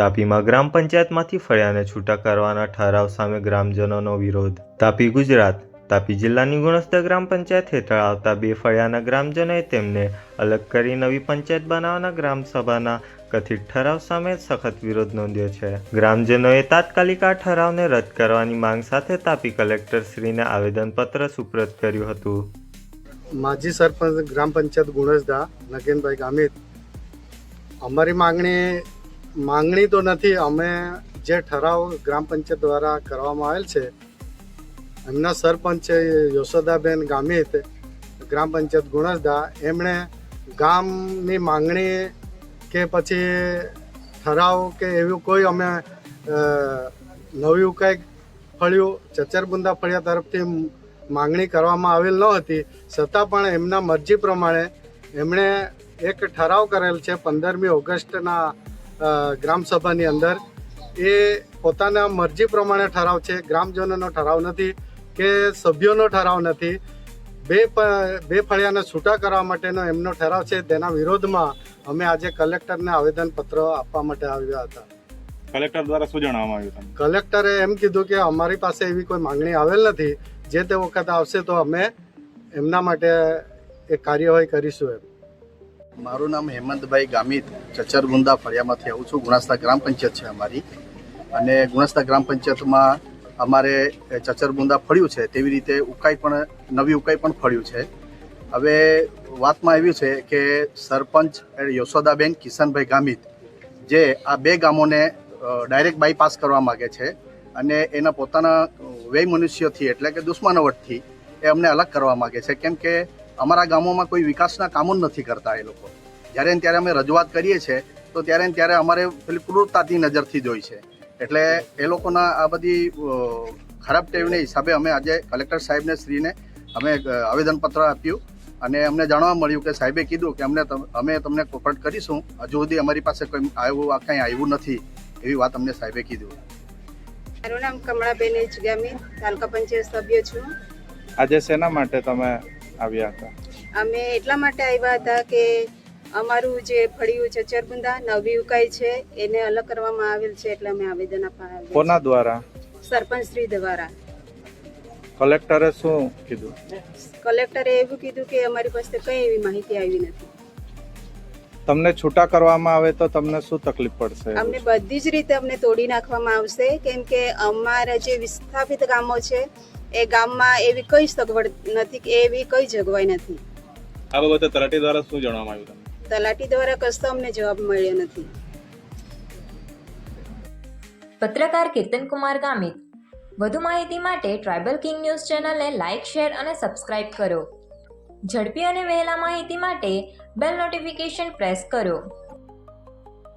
તાપીમાં ગ્રામ પંચાયતમાંથી ફળિયાને છૂટા કરવાના ઠરાવ સામે ગ્રામજનોનો વિરોધ. તાપી, ગુજરાત. તાપી જિલ્લાની ગુણસ્તા ગ્રામ પંચાયત હેઠળ આવતા બે ફળિયાના ગ્રામજનોએ તેમને અલગ કરી નવી પંચાયત બનાવવાના ગ્રામસભાના કથિત ઠરાવ સામે સખત વિરોધ નોંધ્યો છે. ગ્રામજનોએ તાત્કાલિક આ ઠરાવને રદ કરવાની માંગ સાથે તાપી કલેક્ટરશ્રીને આવેદનપત્ર સુપ્રત કર્યું હતું. માજી સરપંચ ગ્રામ પંચાયત ગુણસદા નગેનભાઈ ગામિત, અમારી માંગણી તો નથી. અમે જે ઠરાવ ગ્રામ પંચાયત દ્વારા કરવામાં આવેલ છે, એમના સરપંચ યશોદાબેન ગામિત, ગ્રામ પંચાયત ગુણસદા, એમણે ગામની માંગણી કે પછી ઠરાવ કે એવું કોઈ અમે નવી ઉકાઈ ફળિયું ચચરબુંદા ફળિયા તરફથી માંગણી કરવામાં આવેલ ન હતી, છતાં પણ એમના મરજી પ્રમાણે એમણે એક ઠરાવ કરેલ છે 15મી ઓગસ્ટના ગ્રામસભાની અંદર. એ પોતાના મરજી પ્રમાણે ઠરાવ છે, ગ્રામજનોનો ઠરાવ નથી કે સભ્યોનો ઠરાવ નથી. બે ફળિયાને છૂટા કરવા માટેનો એમનો ઠરાવ છે. તેના વિરોધમાં અમે આજે કલેક્ટરને આવેદનપત્ર આપવા માટે આવ્યા હતા. કલેક્ટર દ્વારા શું જણાવવામાં આવ્યું? કલેક્ટરે એમ કીધું કે અમારી પાસે એવી કોઈ માંગણી આવેલ નથી, જે તે વખત આવશે તો અમે એમના માટે એક કાર્યવાહી કરીશું. એમ. મારું નામ હેમંતભાઈ ગામિત, ચચરબુંદા ફળિયામાંથી આવું છું. ગુણસ્તા ગ્રામ પંચાયત છે અમારી, અને ગુણસ્તા ગ્રામ પંચાયતમાં અમારે ચચરબુંદા ફળ્યું છે, તેવી રીતે નવી ઉકાઈ પણ ફળ્યું છે. હવે વાતમાં આવ્યું છે કે સરપંચ યશોદાબેન કિશનભાઈ ગામિત જે આ બે ગામોને ડાયરેક્ટ બાયપાસ કરવા માગે છે, અને એના પોતાના વ્યય મનુષ્યથી એટલે કે દુશ્મનાવટથી એ અમને અલગ કરવા માગે છે. કેમ કે અમારા ગામોમાં કોઈ વિકાસના કામો નથી કરતા એ લોકો. જ્યારે ત્યારે અમે રજૂઆત કરીએ છીએ તો ત્યારે અમારે પેલી ક્રૂરતાથી નજરથી જોઈ છે. એટલે એ લોકોના આ બધી ખરાબ ટેવને હિસાબે અમે આજે કલેક્ટર સાહેબને શ્રીને અમે આવેદનપત્ર આપ્યું, અને અમને જાણવા મળ્યું કે સાહેબે કીધું કે અમે તમને કોપરેટ કરીશું. હજુ સુધી અમારી પાસે કંઈ આવ્યું નથી, એવી વાત અમને સાહેબે કીધું. મારું નામ કમળાબેન એચ ગામિત, તાલુકા પંચાયત સભ્ય છું. આજે શેના માટે તમે આવ્યા હતા? અમે એટલા માટે આવ્યા હતા કે અમારું જે ફળિયું ચચરબુંદા નવી ઉકાઈ છે એને અલગ કરવામાં આવેલ છે, એટલે અમે આવેદન આપવા આવ્યા. કોના દ્વારા? સરપંચ શ્રી દ્વારા. કલેક્ટરે શું કીધું? કલેક્ટરે એવું કીધું કે અમારી પાસે કઈ એવી માહિતી આવી નથી. તમને છૂટા કરવામાં આવે તો તમને શું તકલીફ પડશે? અમને બધી જ રીતે અમને તોડી નાખવામાં આવશે, કેમ કે અમારા જે વિસ્થાપિત ગામો છે એ ગામમાં એવી કઈ સગવડ નથી કે એવી કઈ જોગવાઈ નથી. આ બાબતે તલાટી દ્વારા શું જણાવવામાં આવ્યું? તલાટી દ્વારા કશો અમને જવાબ મળ્યો નથી. પત્રકાર કેતનકુમાર ગામિત. વધુ માહિતી માટે ટ્રાઇબલ કિંગ ન્યૂઝ ચેનલને લાઇક, શેર અને સબસ્ક્રાઇબ કરો. ઝડપી અને વહેલા માહિતી માટે બેલ નોટિફિકેશન પ્રેસ કરો.